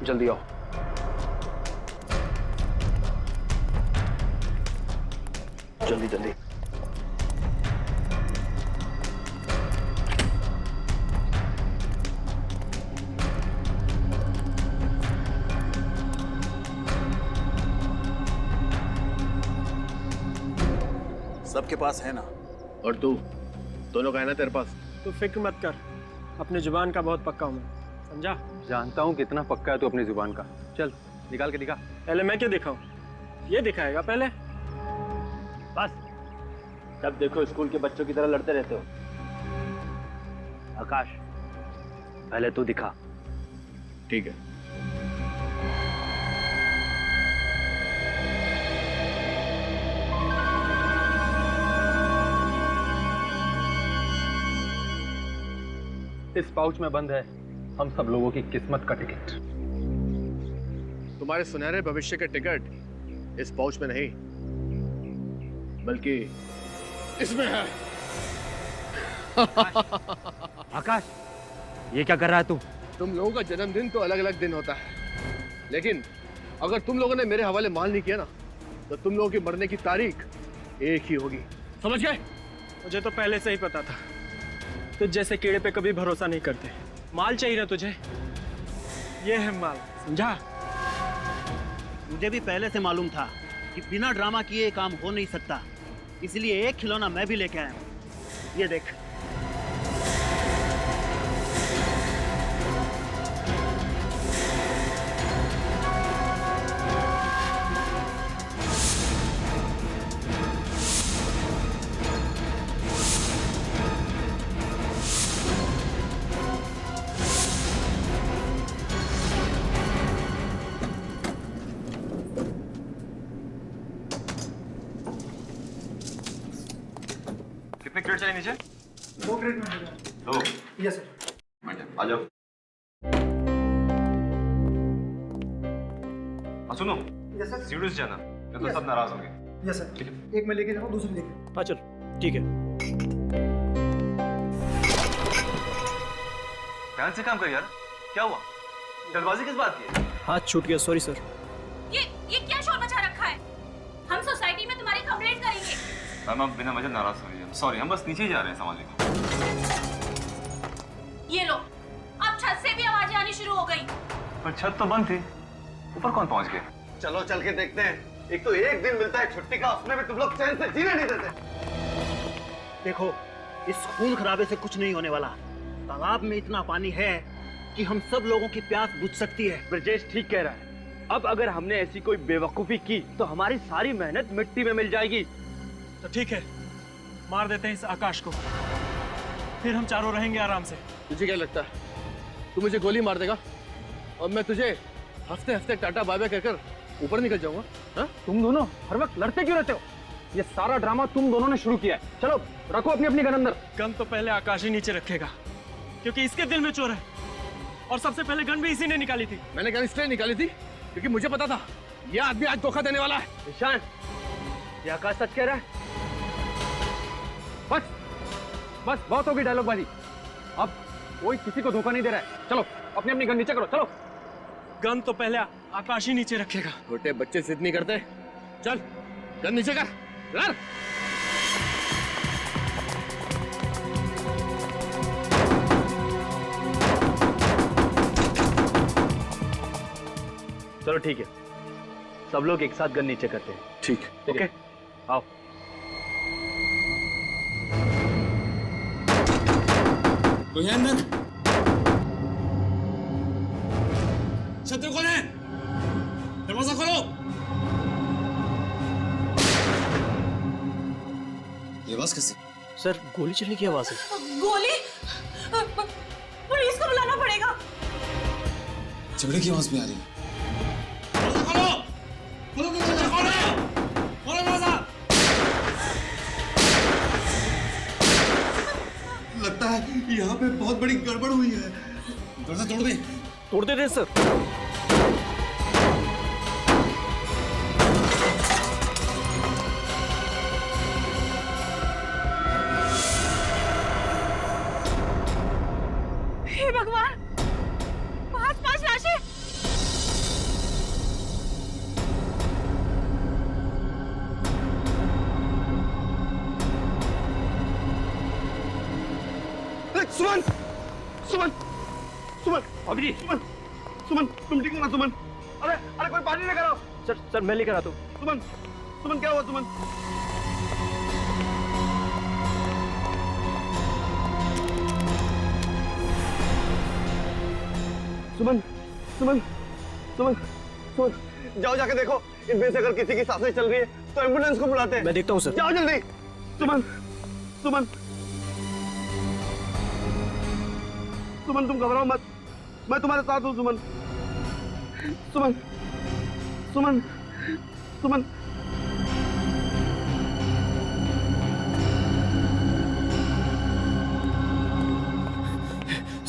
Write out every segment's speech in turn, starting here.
जल्दी आओ। जल्दी जल्दी। सबके पास है ना, और तू दोनों का है ना तेरे पास? तू फिक्र मत कर, अपनी जुबान का बहुत पक्का हूँ मैं, समझा? जानता हूँ कितना पक्का है तू अपनी जुबान का। चल निकाल के दिखा। पहले मैं क्यों दिखाऊं? ये दिखाएगा पहले। बस, जब देखो स्कूल के बच्चों की तरह लड़ते रहते हो। आकाश, पहले तू दिखा। ठीक है। इस पाउच में बंद है हम सब लोगों की किस्मत का टिकट। तुम्हारे सुनहरे भविष्य का टिकट इस पाउच में नहीं, बल्कि इसमें है। आकाश, ये क्या कर रहा है तू? तुम लोगों का जन्मदिन तो अलग अलग दिन होता है, लेकिन अगर तुम लोगों ने मेरे हवाले माल नहीं किया ना, तो तुम लोगों की मरने की तारीख एक ही होगी, समझ गए? मुझे तो पहले से ही पता था, तुझ जैसे कीड़े पे कभी भरोसा नहीं करते। माल चाहिए ना तुझे, ये है माल, समझा? मुझे भी पहले से मालूम था कि बिना ड्रामा किए ये काम हो नहीं सकता, इसलिए एक खिलौना मैं भी लेके आया हूँ। ये देख। कितने क्रेट चाहिए नीचे? 2 क्रेट में है। 2। Yes sir. आ जाओ। सुनो, यस सर। सीरियस जाना, नहीं तो Yes. सब नाराज होंगे। Yes sir. एक मैं लेके जाऊँ, दूसरी लेके। हाँ चल, ठीक है। ध्यान से काम कर यार। क्या हुआ? जल्दबाजी किस बात की? हाथ छूट गया, सॉरी सर। ये क्या शोर मचा रखा है? हम सोसाइटी में तुम्हारी कंप्लेंट करेंगे। मैम आप बिना वजह नाराज हो रही है। सॉरी, हम बस नीचे ही जा रहे हैं सामान लेकर। ये लो, अब छत से भी आवाजें आनी शुरू हो गई। पर छत तो बंद थी, ऊपर कौन पहुंच गया? चलो चल के देखते हैं। एक तो एक दिन मिलता है छुट्टी का, उसमें भी तुम लोग चैन से जीने नहीं देते। देखो, इस खून खराबे से कुछ नहीं होने वाला। तालाब में इतना पानी है कि हम सब लोगों की प्यास बुझ सकती है। ब्रजेश ठीक कह रहा है। अब अगर हमने ऐसी कोई बेवकूफी की तो हमारी सारी मेहनत मिट्टी में मिल जाएगी। तो ठीक है, मार देते हैं इस आकाश को, फिर हम चारों रहेंगे आराम से। तुझे क्या लगता है तू मुझे गोली मार देगा और मैं तुझे हंसते हंसते टाटा बाय बाय कर ऊपर निकल जाऊंगा? हाँ? तुम दोनों हर वक्त लड़ते क्यों रहते हो? ये सारा ड्रामा तुम दोनों ने शुरू किया है। चलो रखो अपनी अपनी गन अंदर। गन तो पहले आकाश ही नीचे रखेगा, क्योंकि इसके दिल में चोर है, और सबसे पहले गन भी इसी ने निकाली थी। मैंने गन इसलिए निकाली थी क्योंकि मुझे पता था ये आदमी आज धोखा देने वाला है। ईशान, ये आकाश सच कह रहा है? बस बस बहुत होगी डायलॉगबाजी। अब कोई किसी को धोखा नहीं दे रहा है। चलो अपनी अपनी गन नीचे करो। चलो। गन तो पहले आकाश ही नीचे रखेगा। छोटे बच्चे जिद नहीं करते। चल गन नीचे कर। लड़। चलो ठीक है, सब लोग एक साथ गन नीचे करते हैं। ठीक। ओके, आओ। शत्रु कौन है? दरवाजा खोलो। ये आवाज कैसी? सर, गोली चलने की आवाज है। गोली? पुलिस को बुलाना पड़ेगा। झगड़े की आवाज भी आ रही है। दरवाजा खोलो। खोलो दरवाजा, खोलो। खोलो दरवाजा। लगता है यहाँ पे बहुत बड़ी गड़बड़ हुई है। दरवाजा तोड़ दे। तोड़ दे सर। हे भगवान, 5 लाशें। सुमन सुमन सुमन अभी सुमन सुमन तुम ठीक हो ना सुमन? अरे अरे कोई पानी लेकर आओ। सर मैं लेकर आता हूँ। सुमन सुमन क्या हुआ सुमन? सुमन सुमन सुमन सुमन जाओ जाके देखो इनमें से अगर किसी की सांसें चल रही है तो एम्बुलेंस को बुलाते हैं। मैं देखता हूँ सर। जाओ जल्दी। सुमन सुमन सुमन तुम घबराओ मत, मैं तुम्हारे साथ हूँ सुमन। सुमन सुमन सुमन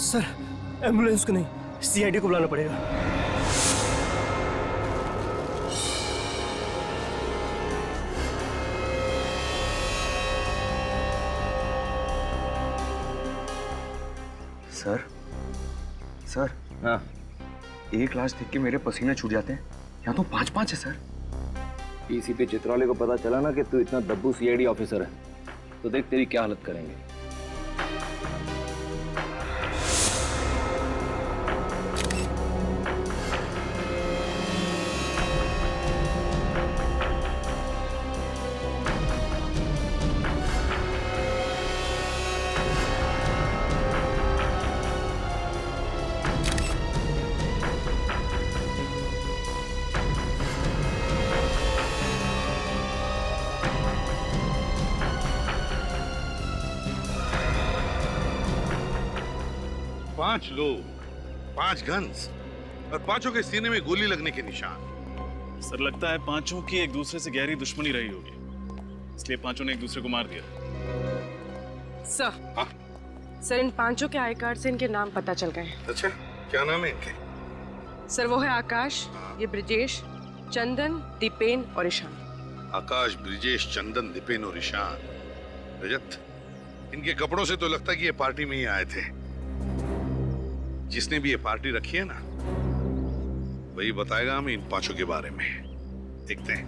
सर एम्बुलेंस को नहीं, सीआईडी को बुलाना पड़ेगा। सर सर हाँ एक लाश देख के मेरे पसीने छूट जाते हैं, यहाँ तो 5-5 है सर। डीसीपी चित्रौले को पता चला ना कि तू इतना दब्बू सीआईडी ऑफिसर है तो देख तेरी क्या हालत करेंगे। पांच लोग, 5 गन्स और पांचों के सीने में गोली लगने के निशान। सर लगता है पांचों की एक दूसरे से गहरी दुश्मनी रही होगी, इसलिए पांचों ने एक दूसरे को मार दिया। सर सर इन पांचों के आई कार्ड से इनके नाम पता चल गए हैं। अच्छा क्या नाम है इनके? सर वो है आकाश, ये ब्रिजेश, चंदन, दीपेन और ईशान। आकाश, ब्रिजेश, चंदन, दीपेन और ईशान। रजत, इनके कपड़ों से तो लगता है कि ये पार्टी में ही आए थे। जिसने भी ये पार्टी रखी है ना वही बताएगा हमें इन पांचों के बारे में। देखते हैं।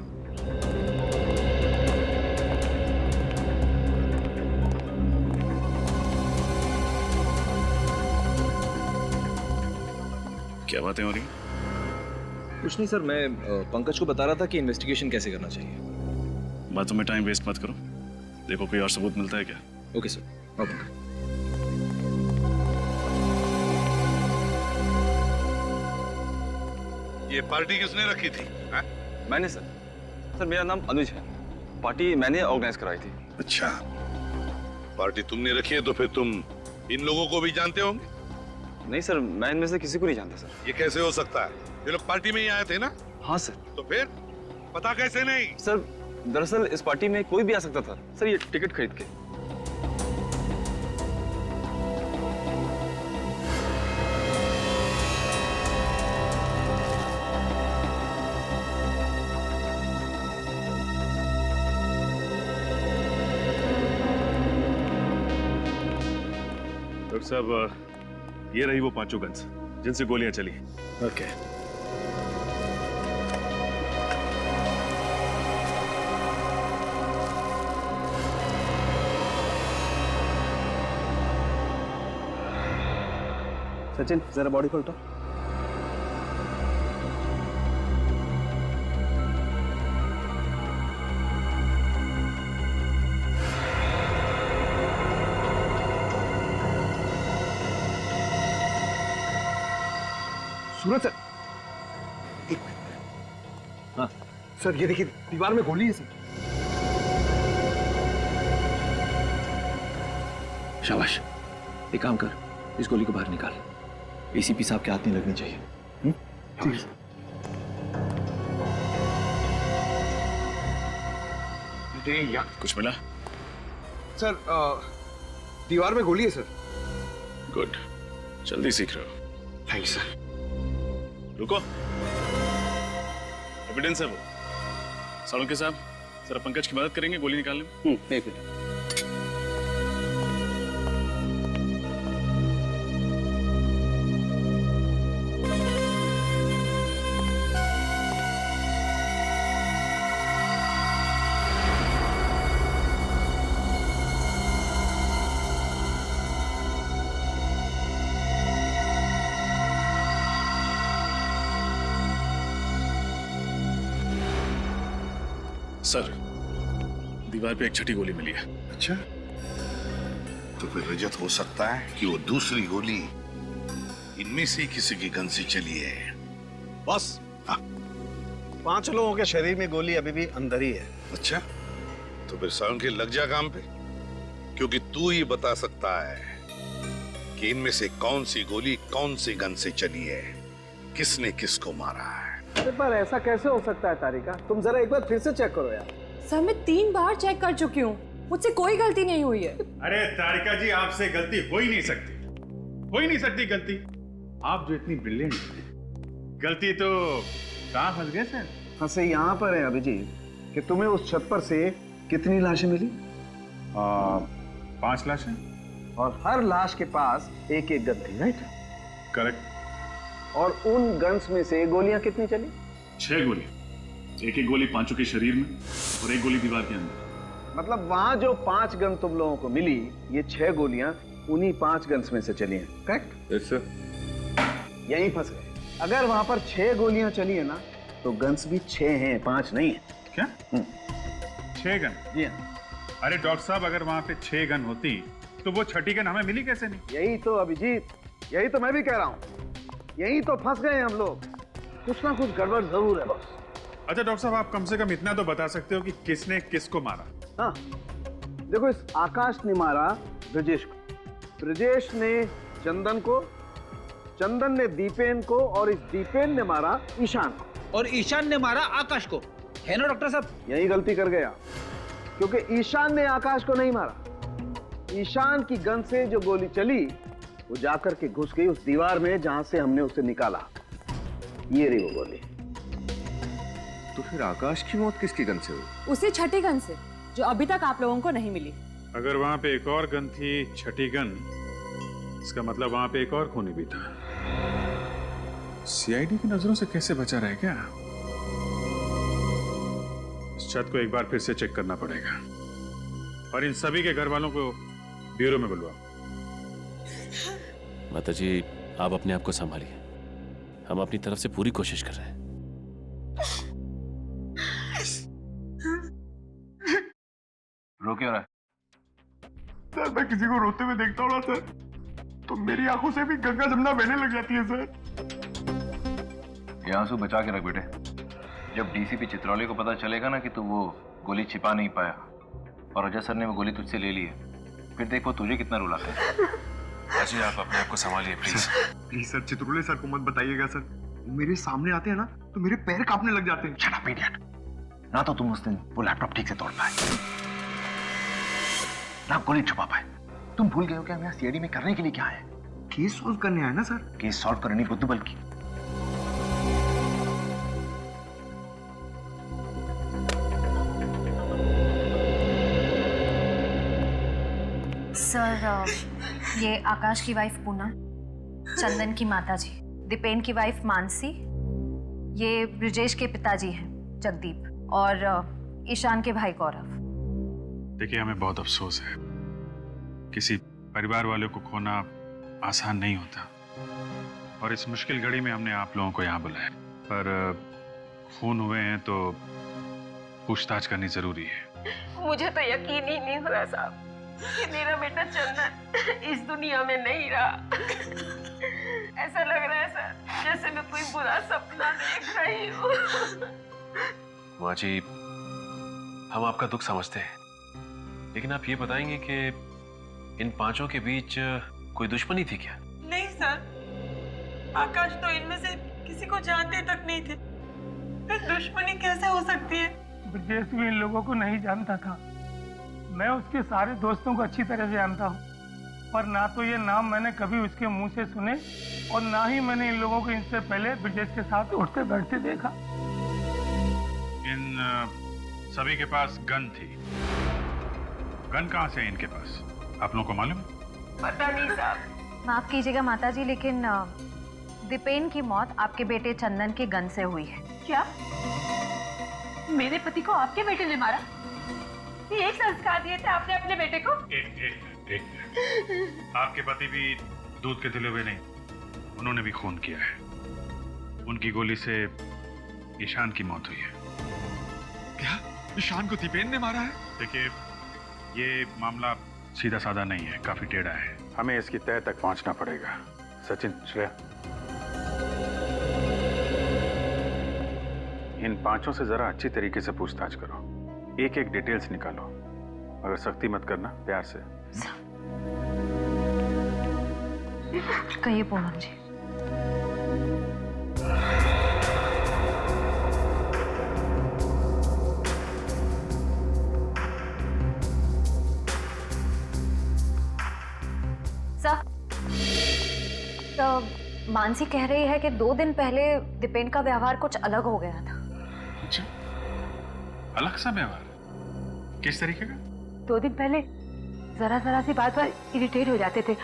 क्या बातें हो रही? कुछ नहीं सर, मैं पंकज को बता रहा था कि इन्वेस्टिगेशन कैसे करना चाहिए। बातों में टाइम वेस्ट मत करो, देखो कोई और सबूत मिलता है क्या। Okay sir. आओ पंकज। ये पार्टी किसने रखी थी? मैंने सर। सर मेरा नाम अनुज है, पार्टी मैंने ऑर्गेनाइज कराई थी। अच्छा, पार्टी तुमने रखी है तो फिर तुम इन लोगों को भी जानते होंगे? नहीं सर, मैं इनमें से किसी को नहीं जानता सर। ये कैसे हो सकता है? ये लोग पार्टी में ही आए थे ना? हाँ सर। तो फिर पता कैसे नहीं? सर दरअसल इस पार्टी में कोई भी आ सकता था सर, ये टिकट खरीद के। डॉक्टर साहब ये रही वो पांचों गन्स जिनसे गोलियां चली। ओके सचिन जरा बॉडी खोल तो। सूरज सर, हाँ सर ये देखिए दीवार में गोली है सर। शाबाश, एक काम कर, इस गोली को बाहर निकाल। एसीपी साहब के हाथ नहीं लगनी चाहिए। ठीक है। कुछ मिला? सर दीवार में गोली है सर। गुड, जल्दी सीख रहे हो। Thank you sir. रुको, एविडेंस है वो। सालुंके साहब जरा पंकज की मदद करेंगे गोली निकालने में? एक मिनट। सर, दीवार पे एक छठी गोली मिली है। अच्छा, तो फिर रजत हो सकता है कि वो दूसरी गोली इनमें से किसी की गन से चली है। बॉस, 5 लोगों के शरीर में गोली अभी भी अंदर ही है। अच्छा, तो फिर सावन के लग जा काम पे, क्योंकि तू ही बता सकता है कि इनमें से कौन सी गोली कौन सी गन से चली है, किसने किसको मारा है। अरे पर ऐसा कैसे हो सकता है तारिका? तुम जरा एक बार फिर से चेक करो यार। सर मैं 3 बार चेक कर चुकी हूँ, मुझसे कोई गलती नहीं हुई है। अरे तारिका जी, आपसे गलती हो ही नहीं सकती, हो ही नहीं सकती गलती। आप जो इतनी ब्रिलियंट हैं, गलती तो कहाँ फंस गए सर? फंसे यहाँ पर है अभिजीत कि तुम्हें उस छत पर से कितनी लाशें मिली? 5 लाशें। और हर लाश के पास एक एक गन थी, राइट? करेक्ट। और उन गन्स में से गोलियां कितनी चली? 6 गोली, एक एक गोली पांचों के शरीर में और एक गोली दीवार के अंदर। मतलब वहां जो 5 गन तुम लोगों को मिली, ये 6 गोलियां उन्हीं 5 गन्स में से चली हैं, करेक्ट? Yes sir. यहीं फंस गए। अगर वहां पर 6 गोलियां चली है ना, तो गन्स भी 6 हैं, 5 नहीं है। क्या? 6 गन? जी हाँ। अरे डॉक्टर साहब, अगर वहां पे 6 गन होती तो वो छठी गन हमें मिली कैसे नहीं? यही तो अभिजीत, यही तो मैं भी कह रहा हूँ, यही तो फंस गए हम लोग। कुछ ना कुछ गड़बड़ जरूर है बॉस। अच्छा डॉक्टर साहब, आप कम से कम इतना तो बता सकते हो कि किसने किसको मारा? हाँ, देखो, इस आकाश ने मारा ब्रजेश को, ब्रजेश ने चंदन को, चंदन ने दीपेन को, और इस दीपेन ने मारा ईशान को, और ईशान ने मारा आकाश को। है ना डॉक्टर साहब? यही गलती कर गया, क्योंकि ईशान ने आकाश को नहीं मारा। ईशान की गन से जो गोली चली वो जाकर के घुस गई उस दीवार में जहां से हमने उसे निकाला। ये रही वो गोली। तो फिर आकाश की मौत किसकी गन से हुई? उसी छठी गन से, जो अभी तक आप लोगों को नहीं मिली। अगर वहां पे एक और गन थी, छठी गन, इसका मतलब वहां पे एक और खूनी भी था। सीआईडी की नजरों से कैसे बचा रहे क्या? इस छत को एक बार फिर से चेक करना पड़ेगा, और इन सभी के घर वालों को ब्यूरो में बुलवाओ। माताजी, आप अपने आप को संभालिए, हम अपनी तरफ से पूरी कोशिश कर रहे हैं। रो क्यों रहा है? सर, मैं किसी को रोते हुए देखता हूँ ना सर, तो मेरी आंखों से भी गंगा जमुना बहने लग जाती है सर। ये आंसू बचा के रख बेटे। जब डीसीपी चित्रौली को पता चलेगा ना कि तू वो गोली छिपा नहीं पाया और अजय सर ने वो गोली तुझसे ले ली है, फिर देख वो तुझे कितना रुलाता है। अजय, आप अपने आप को संभालिए प्लीज। प्लीज सर, चित्रौली सर को मत बताइएगा सर, वो मेरे सामने आते हैं ना तो मेरे पैर कांपने लग जाते हैं। Shut up idiot. ना तो तुम उस दिन वो लैपटॉप ठीक से तोड़ पाए, ना गोली छुपा पाए। तुम भूल गए हो कि हम यहाँ सीआईडी में करने के लिए क्या है? केस सॉल्व करने आए ना सर। केस सॉल्व करने बुद्धू बल्कि। सर, ये आकाश की वाइफ पूनम, चंदन की माताजी, दीपेन की वाइफ मानसी, ये ब्रजेश के पिताजी हैं जगदीप, और ईशान के भाई गौरव। देखिए, हमें बहुत अफसोस है, किसी परिवार वाले को खोना आसान नहीं होता, और इस मुश्किल घड़ी में हमने आप लोगों को यहाँ बुलाया। पर खून हुए हैं तो पूछताछ करनी जरूरी है। मुझे तो यकीन ही नहीं हो रहा साहब कि मेरा बेटा चंदन इस दुनिया में नहीं रहा। ऐसा लग रहा है सर जैसे मैं कोई बुरा सपना देख रही हूँ। माँ जी, हम आपका दुख समझते हैं, लेकिन आप ये बताएंगे कि इन 5 के बीच कोई दुश्मनी थी क्या? नहीं सर, आकाश तो इनमें से किसी को जानते तक नहीं थे, फिर दुश्मनी कैसे हो सकती है? ब्रजेश भी इन लोगों को नहीं जानता था। मैं उसके सारे दोस्तों को अच्छी तरह से जानता हूँ, पर ना तो ये नाम मैंने कभी उसके मुंह से सुने, और ना ही मैंने इन लोगों को इनसे पहले ब्रजेश के साथ उठते बैठते देखा। इन सभी के पास गन थी। गन कहाँ से है इनके पास, आप लोगों को मालूम है? पता नहीं साहब। माफ कीजिएगा माताजी, लेकिन दीपेन की मौत आपके बेटे चंदन के गन से हुई है। क्या मेरे पति को आपके बेटे ने मारा? ये एक संस्कार दिए थे आपने अपने बेटे को? एक आपके पति भी दूध के धुले हुए नहीं, उन्होंने भी खून किया है। उनकी गोली से ईशान की मौत हुई है। क्या? ईशान को दीपेन ने मारा है? देखिए, ये मामला सीधा साधा नहीं है, काफी टेढ़ा है। हमें इसकी तह तक पहुंचना पड़ेगा। सचिन, श्रेया, इन पांचों से जरा अच्छी तरीके से पूछताछ करो, एक एक डिटेल्स निकालो, मगर सख्ती मत करना, प्यार से। कहिए पूनम जी। सर, तो मानसी कह रही है कि 2 दिन पहले दीपेन का व्यवहार कुछ अलग हो गया था। अच्छा, अलग सा व्यवहार? किस तरीके का? 2 दिन पहले जरा जरा सी बात पर इरिटेट हो जाते थे,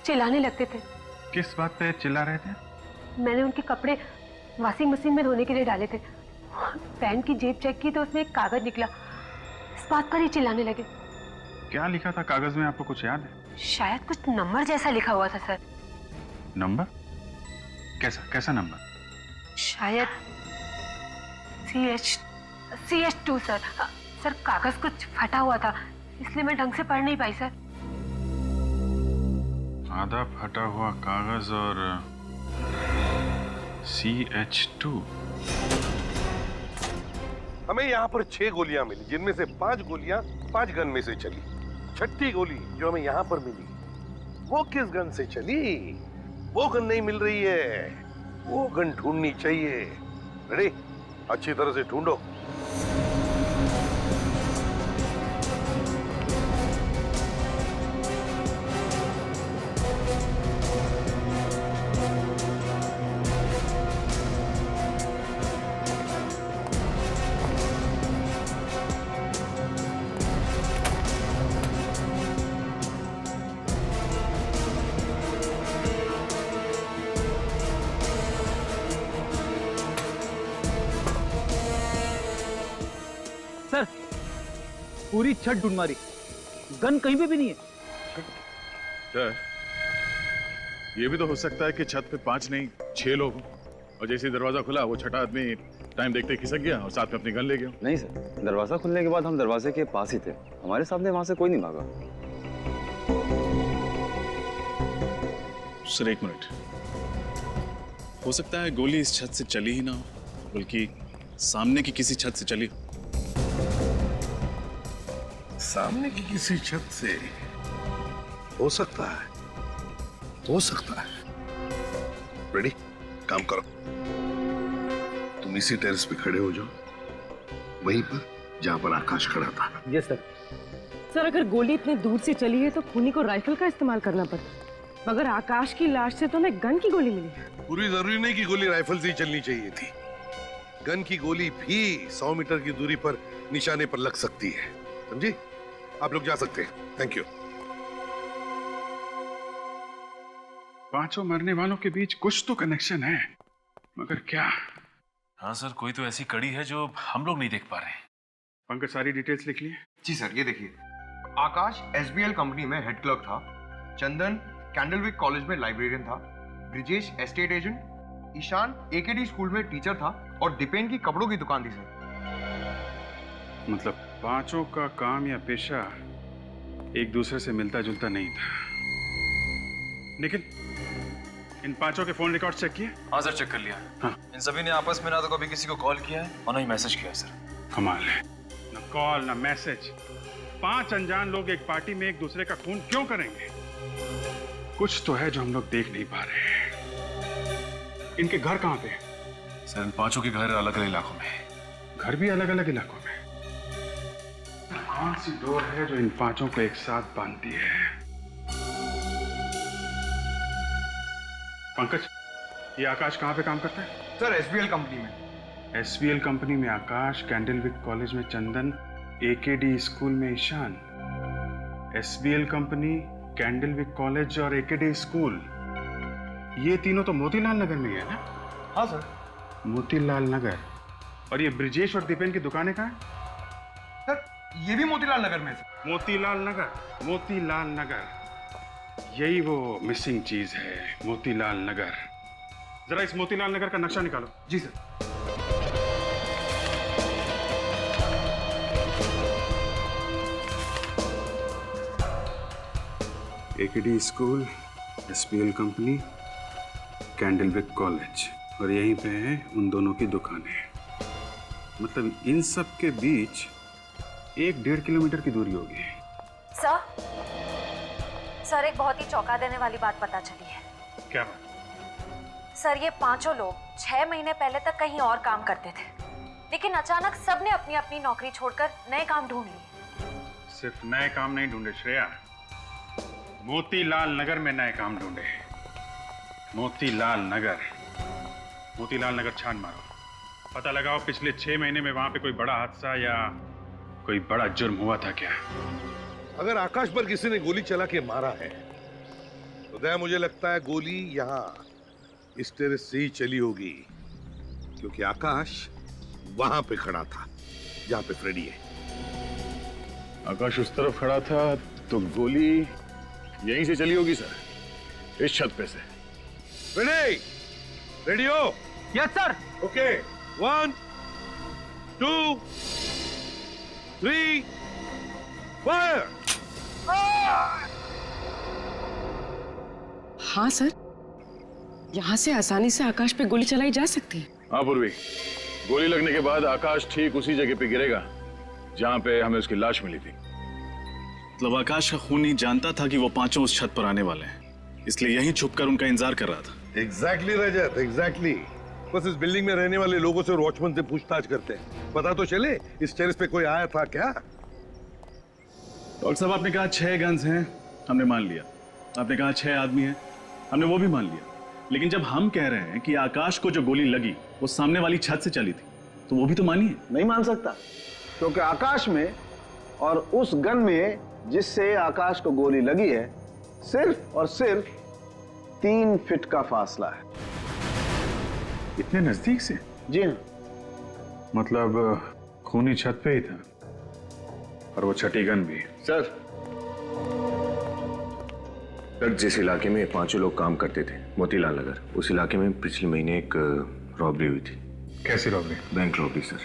चिल्लाने लगते थे। किस बात पे चिल्ला रहे थे? मैंने उनके कपड़े वॉशिंग मशीन में धोने के लिए डाले थे, पैंट की जेब चेक की तो उसमें एक कागज निकला, इस बात पर ही चिल्लाने लगे। क्या लिखा था कागज में, आपको कुछ याद है? शायद कुछ नंबर जैसा लिखा हुआ था सर। नंबर? कैसा कैसा नंबर? शायद CH2 सर। सर कागज कुछ फटा हुआ था, इसलिए मैं ढंग से पढ़ नहीं पाई सर। आधा फटा हुआ कागज और CH2। हमें यहाँ पर 6 गोलियां मिली, जिनमें से 5 गोलियां 5 गन में से चली। 6ठी गोली जो हमें यहाँ पर मिली, वो किस गन से चली? वो गन नहीं मिल रही है, वो गन ढूंढनी चाहिए। रेडी? अच्छी तरह से ढूंढो। सर, पूरी छत ढूंढ मारी, गन कहीं पे भी नहीं है। सर, ये भी तो हो सकता है कि छत पे 5 नहीं 6 लोग हों, और जैसे ही दरवाजा खुला वो छठा आदमी टाइम देखते खिसक गया और साथ में अपनी गन ले गया। नहीं सर, दरवाजा खुलने के बाद हम दरवाजे के पास ही थे, हमारे सामने वहां से कोई नहीं भागा। सर एक मिनट, हो सकता है गोली इस छत से चली ही ना हो, बल्कि सामने की किसी छत से चली हो। सामने की किसी छत से हो सकता है, हो सकता है। रेडी? काम करो, तुम इसी टेरेस पे खड़े हो जाओ, वहीं पर जहां पर आकाश खड़ा था। Yes sir. सर अगर गोली इतने दूर से चली है तो खूनी को राइफल का इस्तेमाल करना पड़ता, मगर आकाश की लाश से तो हमें गन की गोली मिली। पूरी जरूरी नहीं कि गोली राइफल से ही चलनी चाहिए थी, गन की गोली भी 100 मीटर की दूरी पर निशाने पर लग सकती है, समझी? आप लोग जा सकते हैं, थैंक यू। पांचों मरने वालों के बीच कुछ तो कनेक्शन है, मगर क्या? हाँ सर, कोई तो ऐसी कड़ी है जो हम लोग नहीं देख पा रहे। पंकज, सारी डिटेल्स लिख लिए? जी सर, ये देखिए, आकाश SBL कंपनी में हेड क्लर्क था, चंदन कैंडलविक कॉलेज में लाइब्रेरियन था, Brijesh estate agent, Ishan AKD school में टीचर था और दीपेन की कपड़ों की दुकान थी सर। मतलब पांचों का काम या पेशा एक दूसरे से मिलता जुलता नहीं था। निखिल, इन पांचों के फोन रिकॉर्ड चेक किए? हाँ सर, चेक कर लिया। हाँ। इन सभी ने आपस में ना तो कभी किसी को कॉल किया है और ना ही मैसेज किया है सर। कमाल है, ना कॉल ना मैसेज। 5 अनजान लोग एक पार्टी में एक दूसरे का खून क्यों करेंगे? कुछ तो है जो हम लोग देख नहीं पा रहे हैं। इनके घर कहाँ पे? सर, इन पांचों के घर अलग अलग इलाकों में। घर भी अलग अलग इलाकों में? कौन सी डोर है जो इन पांचों को एक साथ बांधती है? पंकज, ये आकाश कहाँ पे काम करता है? सर SBL कंपनी में। SBL कंपनी में आकाश, कैंडलविक कॉलेज में चंदन, AKD स्कूल में Ishan. SBL company, Candlewick college और AKD स्कूल, ये तीनों तो मोतीलाल नगर में है ना? हाँ सर। मोतीलाल नगर। और ये ब्रिजेश और दीपेन की दुकानें कहाँ हैं? सर ये भी मोतीलाल नगर में है। मोतीलाल नगर, मोतीलाल नगर, यही वो मिसिंग चीज है, मोतीलाल नगर। जरा इस मोतीलाल नगर का नक्शा निकालो। जी sir. AKD school, SPL company, Candlewick college, और यहीं पे है उन दोनों की दुकानें। मतलब इन सब के बीच 1-1.5 किलोमीटर की दूरी होगी। सर एक बहुत ही चौंका देने वाली बात पता चली है। क्या बात? सर ये पांचों लोग 6 महीने पहले तक कहीं और काम करते थे, लेकिन अचानक सबने अपनी अपनी नौकरी छोड़कर नए काम ढूंढ लिए। सिर्फ नए काम नहीं ढूंढे श्रेया, मोतीलाल नगर में नए काम ढूंढे। मोतीलाल नगर छान मारो, पता लगाओ पिछले 6 महीने में वहां पे कोई बड़ा हादसा या कोई बड़ा जुर्म हुआ था क्या। अगर आकाश पर किसी ने गोली चला के मारा है तो दया मुझे लगता है गोली यहाँ इस टेरेस से ही चली होगी, क्योंकि आकाश वहां पे खड़ा था जहां पे फ्रेडी है। आकाश उस तरफ खड़ा था तो गोली यहीं से चली होगी सर, इस छत पे से। फ्रेडी, रेडी हो? Yes sir. Okay, 1 2 3 fire. हाँ सर, यहाँ से आसानी से आकाश पे गोली चलाई जा सकती है। हाँ पूर्वी, गोली लगने के बाद आकाश ठीक उसी जगह पे गिरेगा जहाँ पे हमें उसकी लाश मिली थी। मतलब आकाश का खूनी जानता था कि वो पांचों उस छत पर आने वाले हैं, इसलिए यहीं छुपकर उनका इंतजार कर रहा था। एग्जैक्टली रजत, एग्जैक्टली। बस इस बिल्डिंग में रहने वाले लोगों से और वॉचमैन से पूछताछ करते हैं, पता तो चले इस टेरेस पे कोई आया था क्या। डॉक्टर साहब आपने कहा 6 गन्स हैं, हमने मान लिया। आपने कहा 6 आदमी हैं, हमने वो भी मान लिया। लेकिन जब हम कह रहे हैं कि आकाश को जो गोली लगी वो सामने वाली छत से चली थी, तो वो भी तो मानिए। नहीं मान सकता, क्योंकि आकाश में और उस गन में जिससे आकाश को गोली लगी है सिर्फ और सिर्फ 3 फीट का फासला है। इतने नजदीक से? जी हाँ। मतलब खूनी छत पे ही था और वो छठी गन भी। सर जिस इलाके में 5 लोग काम करते थे, मोतीलाल नगर, उस इलाके में पिछले महीने एक रॉबरी हुई थी। कैसी रॉबरी? Bank robbery sir.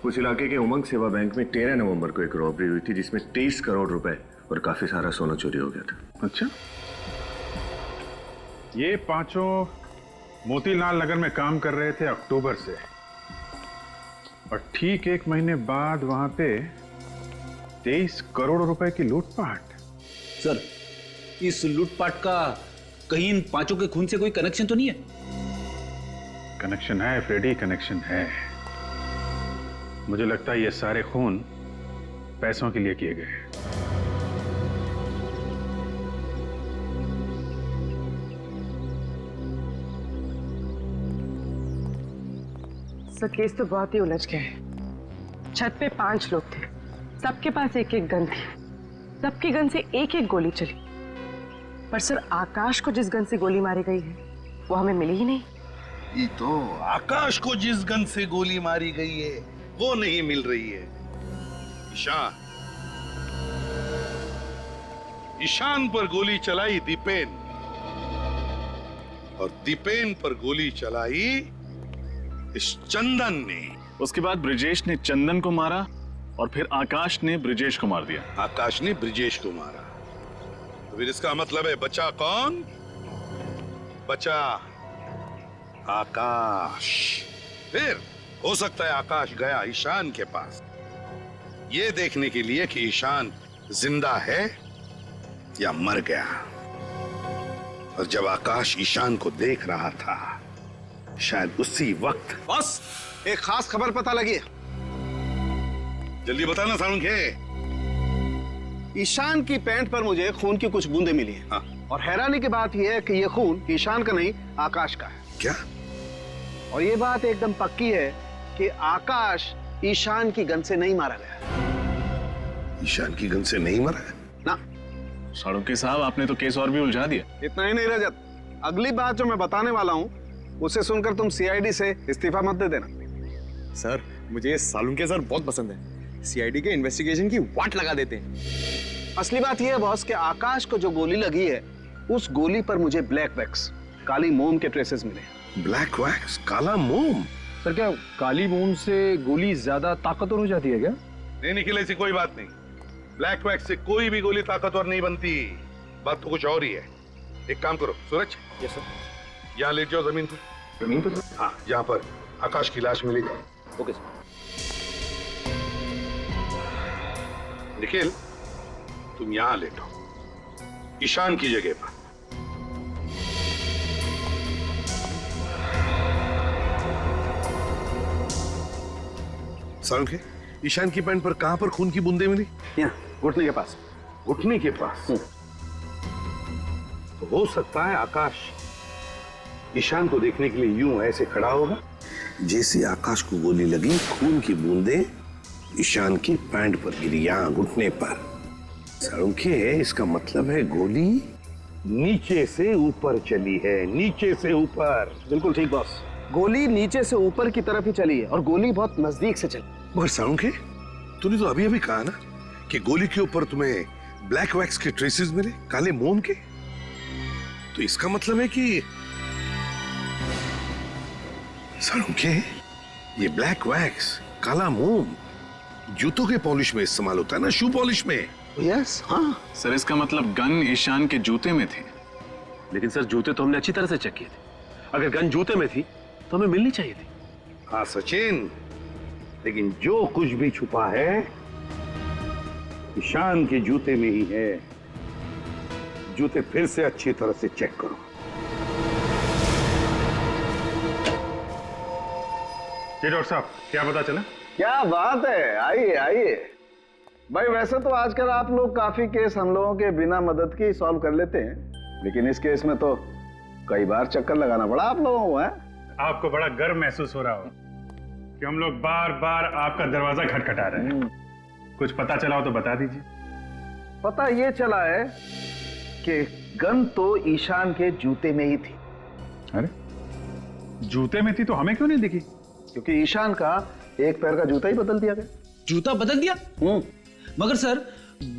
उस इलाके के उमंग सेवा बैंक में 13 नवंबर को एक रॉबरी हुई थी जिसमें 23 करोड़ रुपए और काफी सारा सोना चोरी हो गया था। अच्छा, ये 5 मोतीलाल नगर में काम कर रहे थे अक्टूबर से, और ठीक 1 महीने बाद वहां पे 23 करोड़ रुपए की लूटपाट। सर इस लूटपाट का कहीं इन 5 के खून से कोई कनेक्शन तो नहीं है? कनेक्शन है फ्रेडी, कनेक्शन है। मुझे लगता है ये सारे खून पैसों के लिए किए गए हैं। सर केस तो बहुत ही उलझ गया है। छत पे 5 लोग थे, सबके पास एक एक गन थी, सबकी गन से एक एक गोली चली। पर सर आकाश को जिस गन से गोली मारी गई है वो हमें मिली ही नहीं। ये तो आकाश को जिस गन से गोली मारी गई है वो नहीं मिल रही है। ईशान पर गोली चलाई दीपेन, और दीपेन पर गोली चलाई इस चंदन ने। उसके बाद ब्रिजेश ने चंदन को मारा और फिर आकाश ने ब्रिजेश को मार दिया। आकाश ने ब्रिजेश को मारा, तो फिर इसका मतलब है बचा कौन? बचा आकाश। फिर हो सकता है आकाश गया ईशान के पास ये देखने के लिए कि ईशान जिंदा है या मर गया। और जब आकाश ईशान को देख रहा था, शायद उसी वक्त। बस एक खास खबर पता लगी है। जल्दी बताना सालुंखे। ईशान की पैंट पर मुझे खून की कुछ बूंदें मिली हैं। हाँ। और हैरानी की बात यह है कि यह खून ईशान का नहीं, आकाश का है। क्या? और ये बात एकदम पक्की है कि आकाश ईशान की गन से नहीं मारा गया। ईशान की गन से नहीं मरा है? ना। सालुंखे साहब आपने तो केस और भी उलझा दिया। इतना ही नहीं रजत, अगली बात जो मैं बताने वाला हूँ उसे सुनकर तुम सीआईडी से इस्तीफा मत दे देना। सर मुझे सालुंखे सर बहुत पसंद है, सीआईडी के इन्वेस्टिगेशन की वाट लगा देते हैं। असली बात यह है बॉस कि आकाश को जो गोली लगी है उस गोली पर मुझे ब्लैक वैक्स, काली मोम के ट्रेसेस मिले। ब्लैक वैक्स, काला मोम? सर क्या काली मोम से गोली ज्यादा ताकतवर हो जाती है क्या? नहीं निखिल, ऐसी कोई बात नहीं। ब्लैक वैक्स से कोई भी गोली ताकतवर नहीं बनती, बात तो कुछ और ही है। एक काम करो सूरज। Yes sir. यहाँ लेट जाओ जमीन पर। जमीन पर? हाँ, जहाँ पर आकाश की लाश मिली। Okay sir. निखिल, तुम यहाँ लेटो, ईशान की जगह पर। सारुखे, ईशान की पैंट पर कहां पर खून की बूंदें मिली? यहाँ घुटने के पास। घुटने के पास? तो हो सकता है आकाश ईशान को देखने के लिए यूं ऐसे खड़ा होगा, जैसे आकाश को गोली लगी, खून की बूंदें ईशान की पैंट पर गिरी, यहां घुटने पर। सारुखे, इसका मतलब है गोली नीचे से ऊपर चली है, नीचे से ऊपर। बिल्कुल ठीक बॉस, गोली नीचे से ऊपर की तरफ ही चली है और गोली बहुत नजदीक से चली। मगर सारुखे, तूने तो अभी अभी कहा ना कि गोली के ऊपर तुम्हें ब्लैक वैक्स के ट्रेसेस मिले, काले मोम के। तो इसका मतलब है कि सारुखे, ये ब्लैक वैक्स, काला मोम जूतों के पॉलिश में इस्तेमाल होता है ना, शू पॉलिश में। यस, हाँ सर, इसका मतलब गन ईशान के जूते में थी। लेकिन सर जूते तो हमने अच्छी तरह से चेक किए थे। अगर गन जूते में थी तो हमें मिलनी चाहिए थी। हाँ सचिन, लेकिन जो कुछ भी छुपा है ईशान के जूते में ही है। जूते फिर से अच्छी तरह से चेक करो। जी डॉक्टर साहब, क्या पता चला? क्या बात है, आइए आइए। भाई वैसे तो आजकल आप लोग काफी केस हम लोगों के बिना मदद के ही सॉल्व कर लेते हैं, लेकिन इस केस में तो कई बार चक्कर लगाना पड़ा आप लोगों को। है आपको बड़ा गर्व महसूस हो रहा हो कि हम लोग बार बार आपका दरवाजा खटखटा रहे हैं। कुछ पता चला हो तो बता दीजिए। पता ये चला है कि गन तो ईशान के जूते में ही थी। अरे जूते में थी तो हमें क्यों नहीं दिखी? क्योंकि ईशान का एक पैर का जूता ही बदल दिया गया। जूता बदल दिया? मगर सर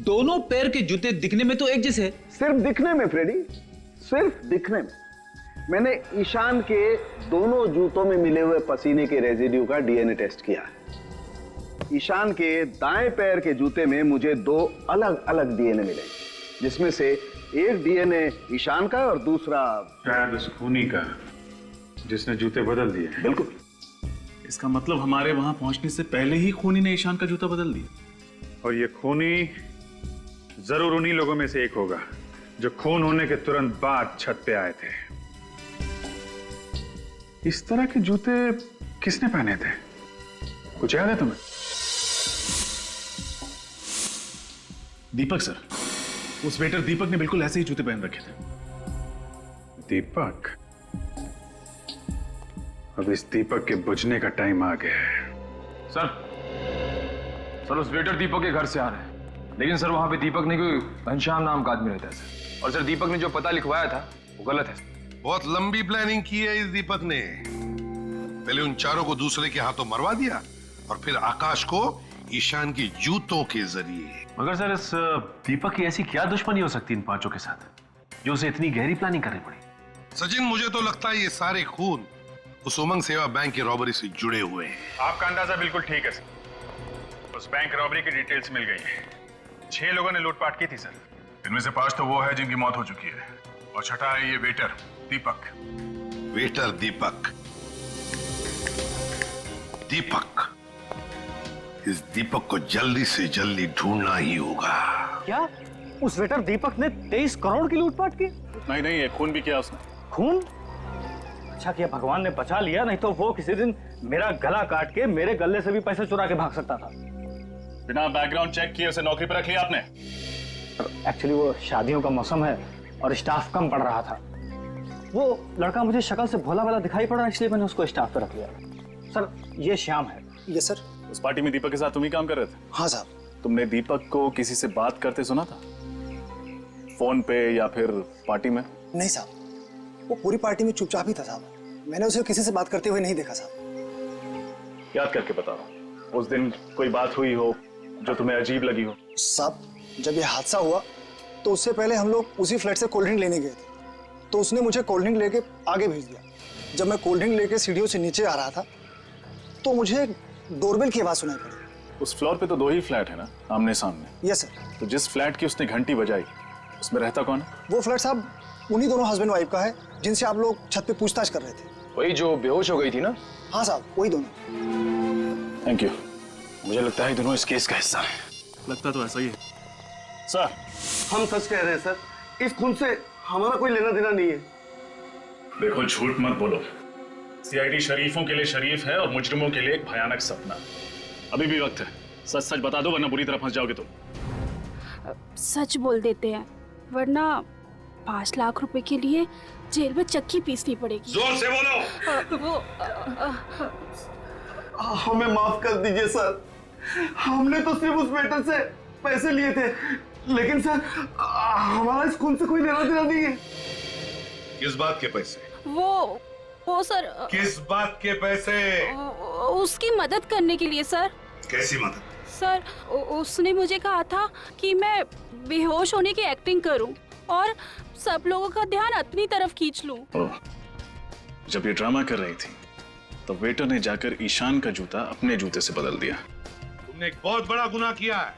दोनों पैर के जूते दिखने में तो एक जैसे है। सिर्फ दिखने में फ्रेडी, सिर्फ दिखने में। मैंने ईशान के दोनों जूतों में मिले हुए पसीने के रेजिड्यू का डीएनए टेस्ट किया है। ईशान के दाएं पैर के जूते में मुझे 2 अलग अलग डीएनए मिले, जिसमें से एक डीएनए ईशान का और दूसरा शायद उस खूनी का जिसने जूते बदल दिए। बिल्कुल। इसका मतलब हमारे वहां पहुंचने से पहले ही खूनी ने ईशान का जूता बदल दिया। और ये खूनी जरूर उन्हीं लोगों में से एक होगा जो खून होने के तुरंत बाद छत पे आए थे। इस तरह के जूते किसने पहने थे? कुछ याद है तुम्हें? दीपक सर, उस वेटर दीपक ने बिल्कुल ऐसे ही जूते पहन रखे थे। दीपक? अब इस दीपक के बुझने का टाइम आ गया है। सर उस वेटर दीपक के घर से आ रहे हैं, लेकिन सर वहां पे दीपक नहीं, कोई घनश्याम नाम का आदमी रहता है सर। और सर दीपक ने जो पता लिखवाया था वो गलत है। बहुत लंबी प्लानिंग की है इस दीपक ने। पहले उन चारों को दूसरे के हाथों मरवा दिया और फिर आकाश को ईशान के जूतों के जरिए। मगर सर इस दीपक की ऐसी क्या दुश्मनी हो सकती है इन 5 के साथ जो उसे इतनी गहरी प्लानिंग करनी पड़ी? सचिन, मुझे तो लगता है ये सारे खून उस उमंग सेवा बैंक की रॉबरी से जुड़े हुए हैं। आपका अंदाजा बिल्कुल ठीक है सर। उस बैंक रॉबरी की डिटेल्स मिल गई है। 6 लोगों ने लूटपाट की थी सर। इनमें से 5 तो वो है जिनकी मौत हो चुकी है, और छठा है ये वेटर दीपक। वेटर दीपक? दीपक, इस दीपक को जल्दी से जल्दी ढूंढना ही होगा। क्या उस वेटर दीपक ने 23 करोड़ की लूटपाट की? नहीं नहीं, ये खून भी किया उसने। खून? अच्छा किया भगवान ने बचा लिया, नहीं तो वो किसी दिन मेरा गला काट के मेरे गले से भी पैसे चुरा के भाग सकता था। बिना बैकग्राउंड चेक किए उसे नौकरी पर रख लिया आपने? एक्चुअली वो शादियों का मौसम है और स्टाफ कम पड़ रहा था। वो लड़का मुझे शक्ल से भोला भाला दिखाई पड़ा, इसलिए मैंने उसको स्टाफ पे रख लिया। सर ये श्याम है। ये सर। उस पार्टी में दीपक के साथ तुम ही काम कर रहे थे? हाँ साहब। तुमने दीपक को किसी से बात करते सुना था? फोन पे या फिर पार्टी में? नहीं साहब, वो पूरी पार्टी में चुपचाप ही था साहब। मैंने उसे किसी से बात करते हुए नहीं देखा साहब। याद करके बता रहा हूँ, उस दिन कोई बात हुई हो जो तुम्हें अजीब लगी हो? साहब जब ये हादसा हुआ तो उससे पहले हम लोग उसी फ्लैट से कोल्ड ड्रिंक लेने गए थे, तो उसने मुझे कोल्ड ड्रिंक लेके आगे भेज दिया। जब मैं कोल्ड ड्रिंक लेके सीढ़ियों से नीचे आ रहा था तो मुझे डोरबेल की आवाज सुनाई पड़ी। उस फ्लोर पे तो 2 ही फ्लैट है ना, आमने सामने? Yes sir. तो जिस फ्लैट की उसने घंटी बजाई उसमें रहता कौन है? वो फ्लैट साहब उन्हीं दोनों हस्बैंड वाइफ का है जिनसे आप लोग छत पे पूछताछ कर रहे थे। वही जो बेहोश हो गई थी ना? हाँ साहब, वही दोनों। Thank you. मुझे लगता है दोनों इस केस का हिस्सा है। लगता तो ऐसा ही है। सर, हम सच कह रहे हैं सर, इस खून से हमारा कोई लेना देना नहीं है। देखो, झूठ मत बोलो। सीआईडी शरीफों के लिए शरीफ है और मुजरिमों के लिए एक भयानक सपना। अभी भी वक्त है, सच सच बता दो वरना बुरी तरह फंस जाओगे तुम। सच बोल देते हैं, वरना 5 लाख रुपए के लिए जेल में चक्की पीसनी पड़ेगी। जोर से बोलो। हमें माफ कर दीजिए सर, हमने तो सिर्फ उस वेटर से पैसे लिए थे, लेकिन सर हमारा इस खून से कोई लेना देना नहीं है। किस बात के पैसे? वो सर, किस बात के पैसे? उसकी मदद करने के लिए सर। कैसी मदद? सर, उसने मुझे कहा था कि मैं बेहोश होने की एक्टिंग करूं और सब लोगों का ध्यान अपनी तरफ खींच लूं। जब ये ड्रामा कर रही थी तो वेटर ने जाकर ईशान का जूता अपने जूते से बदल दिया। तुमने एक बहुत बड़ा गुनाह किया है।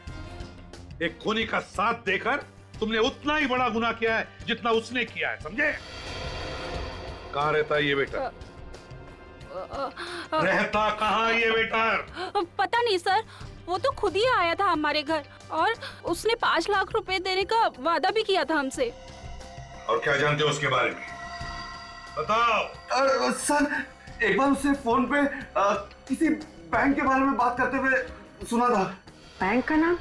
एक खूनी का साथ देकर तुमने उतना ही बड़ा गुनाह किया है जितना उसने किया है, समझे? कहाँ रहता है ये वेटर? रहता कहाँ ये वेटर? पता नहीं सर, वो तो खुद ही आया था हमारे घर और उसने 5 लाख रुपए देने का वादा भी किया था हमसे। और क्या जानते हो उसके बारे में? बताओ। सर, एक बार उससे फोन पे किसी बैंक के बारे में बात करते हुए सुना था। बैंक का नाम?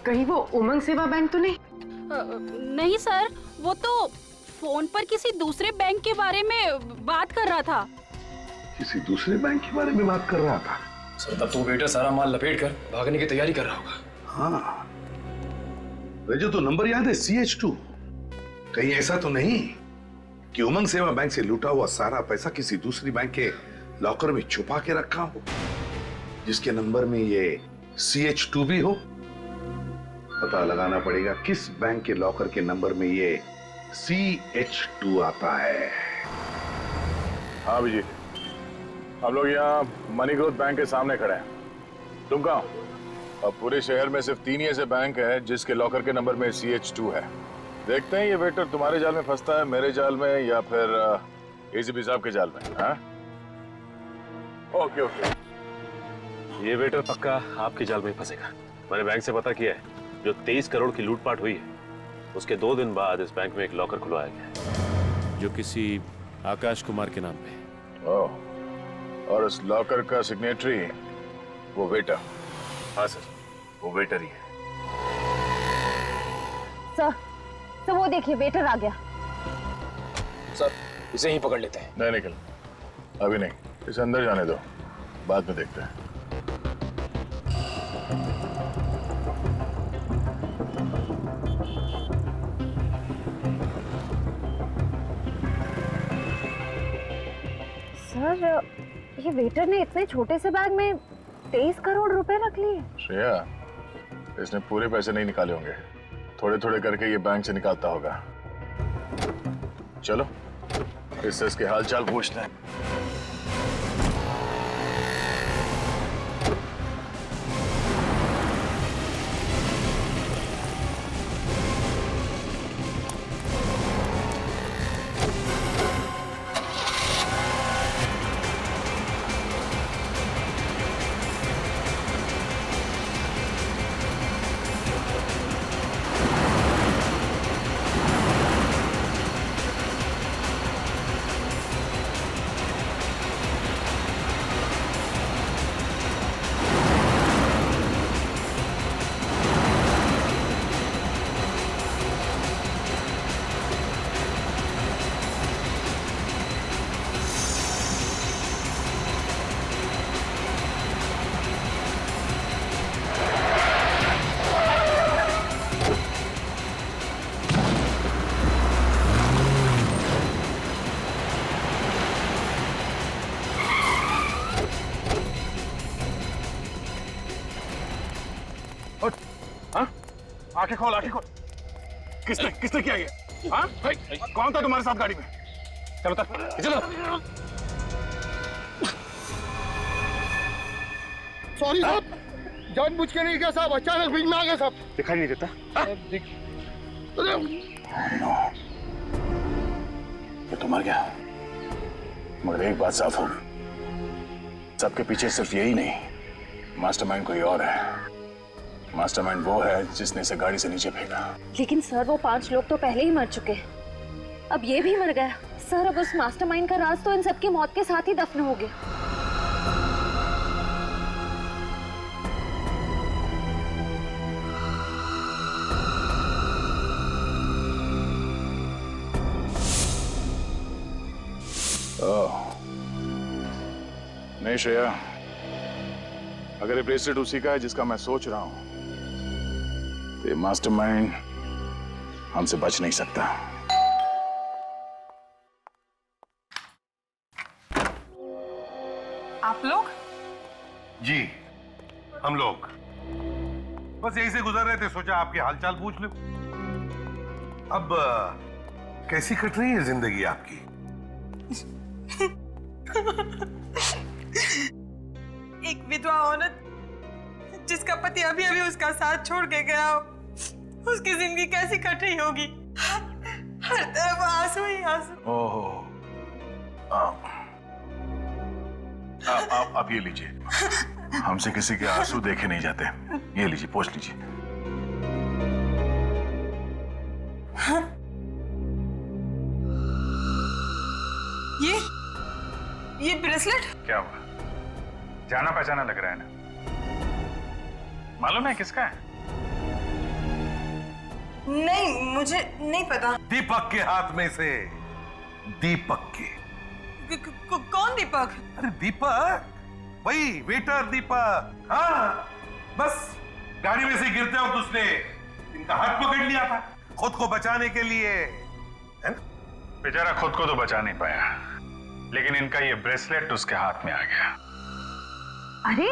कहीं वो उमंग सेवा बैंक तो नहीं? नहीं सर, वो तो फोन पर किसी दूसरे बैंक के बारे में बात कर रहा था। किसी दूसरे बैंक के बारे में बात कर रहा था? सर, तब तो बेटा सारा माल लपेट कर भागने की तैयारी कर रहा होगा। हाँ, मुझे तो नंबर याद है, CH2। कहीं ऐसा तो नहीं कि उमंग सेवा बैंक से लूटा हुआ सारा पैसा किसी दूसरी बैंक के लॉकर में छुपा के रखा हो, जिसके नंबर में ये CH2 भी हो? पता लगाना पड़ेगा किस बैंक के लॉकर के नंबर में ये CH2 आता है। हाँ अभिजीत, हम लोग यहाँ मनी ग्रोथ बैंक के सामने खड़े हैं। तुम कहाँ हो? अब पूरे शहर में सिर्फ 3 ही ऐसे बैंक है जिसके लॉकर के नंबर में CH2 है। देखते हैं ये वेटर तुम्हारे जाल में फंसता है, मेरे जाल में, या फिर ACP साहब के जाल में। हाँ, ओके ओके। ये वेटर पक्का आपके जाल में फंसेगा। मैंने बैंक से पता किया है, जो 23 करोड़ की लूटपाट हुई है उसके 2 दिन बाद इस बैंक में एक लॉकर खुलवाया गया जो किसी आकाश कुमार के नाम पे है। ओह, और उस लॉकर का सिग्नेटरी वो वेटर? हाँ सर, वो वेटर ही है। सर, वो देखिए वेटर आ गया। सर, इसे ही पकड़ लेते हैं। नहीं निकल, अभी नहीं, इसे अंदर जाने दो, बाद में देखते हैं। सर, ये वेटर ने इतने छोटे से बैग में 23 करोड़ रुपए रख लिए। श्रेया, इसने पूरे पैसे नहीं निकाले होंगे, थोड़े थोड़े करके ये बैंक से निकालता होगा। चलो इसके हालचाल पूछते हैं। आंखें खोल, आंखें खोल। किसने किया ये? हाँ? कौन था तुम्हारे साथ गाड़ी में? चलो तक, चलो। सॉरी साहब, जानबूझ के नहीं किया साहब, अचानक बीच में आ गया साहब। दिखाई नहीं देता? ये तो मर गया, मगर एक बात साफ हो, सबके पीछे सिर्फ यही नहीं, मास्टरमाइंड कोई और है। मास्टरमाइंड वो है जिसने इसे गाड़ी से नीचे फेंका। लेकिन सर वो 5 लोग तो पहले ही मर चुके हैं, अब ये भी मर गया। सर अब उस मास्टरमाइंड का राज तो इन सबकी मौत के साथ ही दफन हो गया। नहीं श्रेया, अगर ये ब्रेसलेट उसी का है जिसका मैं सोच रहा हूं, तो ये मास्टरमाइंड हमसे बच नहीं सकता। आप लोग? जी, हम लोग बस यहीं से गुजर रहे थे, सोचा आपके हालचाल पूछ लो। अब कैसी कट रही है जिंदगी आपकी? एक विधवा औरत जिसका पति अभी अभी उसका साथ छोड़ के गया, उसकी जिंदगी कैसी कट रही होगी? हर तरफ आंसू ही आंसू। ओहो, आप ये लीजिए, हमसे किसी के आंसू देखे नहीं जाते, ये लीजिए, पोंछ लीजिए। ये ब्रेसलेट क्या हुआ? जाना पहचाना लग रहा है ना? मालूम है किसका है? नहीं, मुझे नहीं पता। दीपक के हाथ में से। दीपक के। कौन दीपक? अरे दीपक, वही वेटर दीपक। हाँ, बस गाड़ी में से गिरते वक्त उसने इनका हाथ पकड़ लिया था खुद को बचाने के लिए, है ना? बेचारा खुद को तो बचा नहीं पाया, लेकिन इनका ये ब्रेसलेट उसके हाथ में आ गया। अरे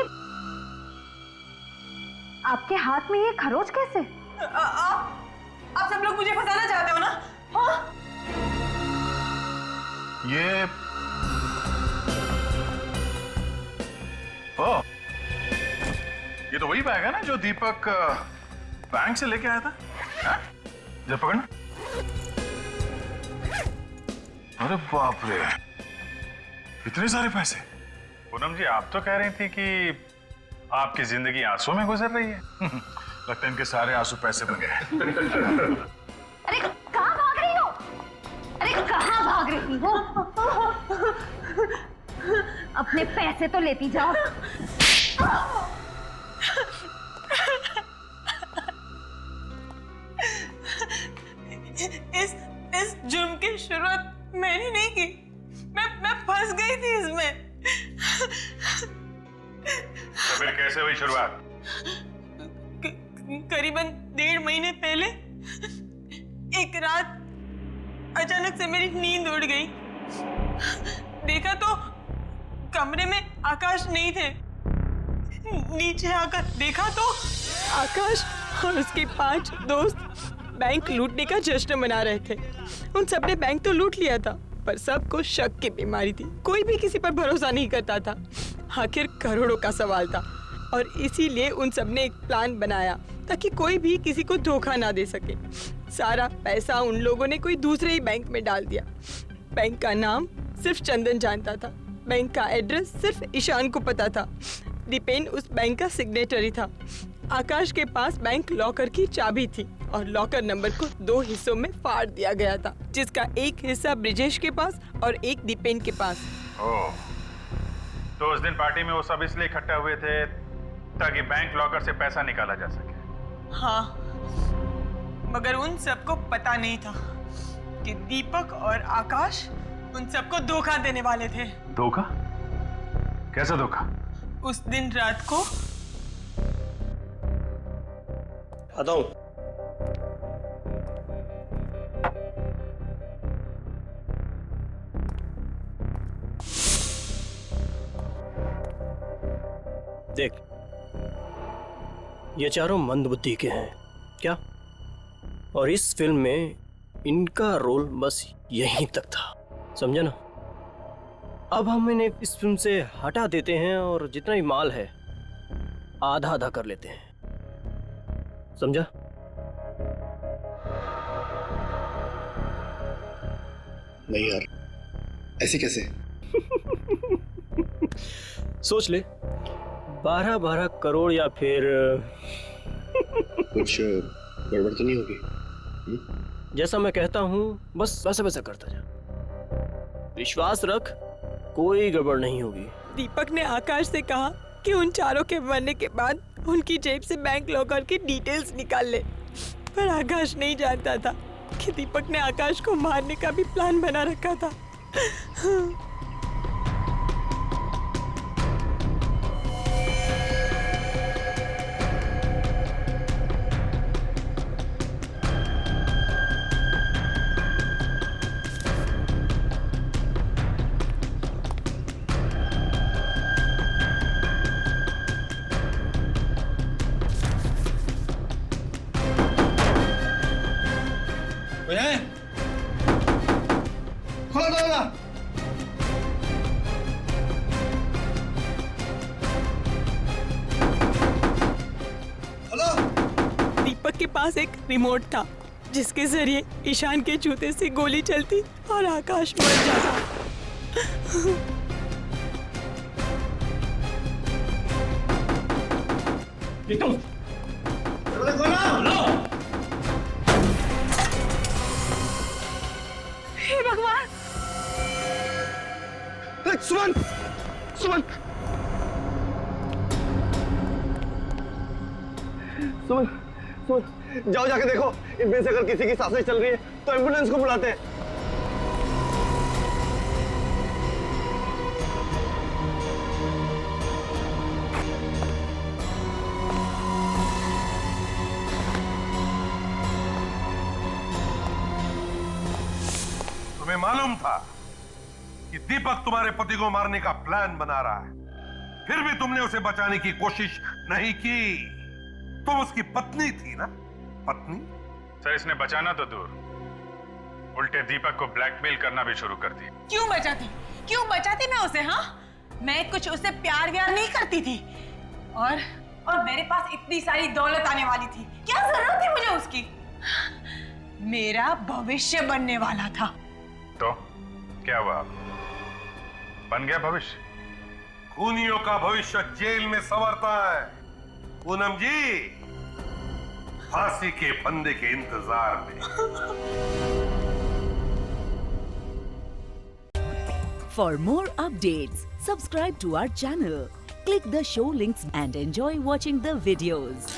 आपके हाथ में ये खरोच कैसे? आप सब लोग मुझे फंसाना चाहते हो ना? हाँ? ये तो वही बैग है ना जो दीपक बैंक से लेके आया था? हाँ? जब पकड़ना। अरे बाप रे, इतने सारे पैसे। पूनम जी, आप तो कह रही थी कि आपकी जिंदगी आंसू में गुजर रही है। लगता है इनके सारे आंसू पैसे बन गए। अरे कहाँ भाग रही हो? अरे कहाँ भाग रही हो? अपने पैसे तो लेती जाओ। इस जुर्म की शुरुआत मैंने नहीं की, मैं फंस गई थी इसमें। तो फिर कैसे हुई शुरुआत? करीबन 1.5 महीने पहले एक रात अचानक से मेरी नींद उड़ गई। देखा तो कमरे में आकाश नहीं थे। नीचे आकर देखा तो आकाश और उसके 5 दोस्त बैंक लूटने का जश्न मना रहे थे। उन सबने बैंक तो लूट लिया था, पर सबको शक की बीमारी थी। कोई भी किसी पर भरोसा नहीं करता था। आखिर करोड़ों का सवाल था और इसीलिए उन सबने एक प्लान बनाया ताकि कोई भी किसी को धोखा ना दे सके। सारा पैसा उन लोगों ने कोई दूसरे ही बैंक में डाल दिया। बैंक का नाम सिर्फ चंदन जानता था, बैंक का एड्रेस सिर्फ ईशान को पता था। दीपेन उस बैंक का सिग्नेटरी था। आकाश के पास बैंक लॉकर की चाबी थी और लॉकर नंबर को 2 हिस्सों में फाड़ दिया गया था, जिसका एक हिस्सा ब्रिजेश के पास और एक दीपेन के पास। ओह, तो उस दिन पार्टी में वो सब इसलिए इकट्ठा हुए थे ताकि बैंक लॉकर से पैसा निकाला जा सके। हाँ, मगर उन सबको पता नहीं था कि दीपक और आकाश उन सबको धोखा देने वाले थे। धोखा? कैसा धोखा? उस दिन रात को आता हूं। देख, ये चारों मंदबुद्धि के हैं क्या? और इस फिल्म में इनका रोल बस यहीं तक था, समझा ना? अब हम इन्हें इस फिल्म से हटा देते हैं और जितना भी माल है आधा आधा कर लेते हैं, समझा? नहीं यार, ऐसे कैसे? सोच ले, 12-12 करोड़ या फिर कुछ गड़बड़ तो नहीं होगी? जैसा मैं कहता हूँ बस वैसा वैसा करता जा, विश्वास रख, कोई गड़बड़ नहीं होगी। दीपक ने आकाश से कहा कि उन चारों के मरने के बाद उनकी जेब से बैंक लॉकर की डिटेल्स निकाल ले, पर आकाश नहीं जानता था कि दीपक ने आकाश को मारने का भी प्लान बना रखा था। खोलो दरवाजा। दीपक के पास एक रिमोट था जिसके जरिए ईशान के जूते से गोली चलती और आकाश मर जाता। हे भगवान! सुमन, सुमन, सुमन, सुमन, जाओ जाके देखो, इनमें से अगर किसी की सांसें चल रही है तो एम्बुलेंस को बुलाते हैं। तुम्हें मालूम था कि दीपक तुम्हारे पति को मारने का प्लान बना रहा है, फिर भी तुमने उसे बचाने की कोशिश नहीं की। तुम उसकी पत्नी थी ना? पत्नी? सर, इसने बचाना तो दूर, उल्टे दीपक को ब्लैकमेल करना भी शुरू कर दिया। क्यों बचाती? क्यों बचाती मैं उसे? हाँ, मैं कुछ उससे प्यार व्यार नहीं करती थी, और मेरे पास इतनी सारी दौलत आने वाली थी, क्या जरूरत थी मुझे उसकी? मेरा भविष्य बनने वाला था। तो क्या हुआ? बन गया भविष्य? खूनियों का भविष्य जेल में संवरता है पूनम जी, फांसी के फंदे के इंतजार में। For more updates, subscribe to our channel, click the show links and enjoy watching the videos.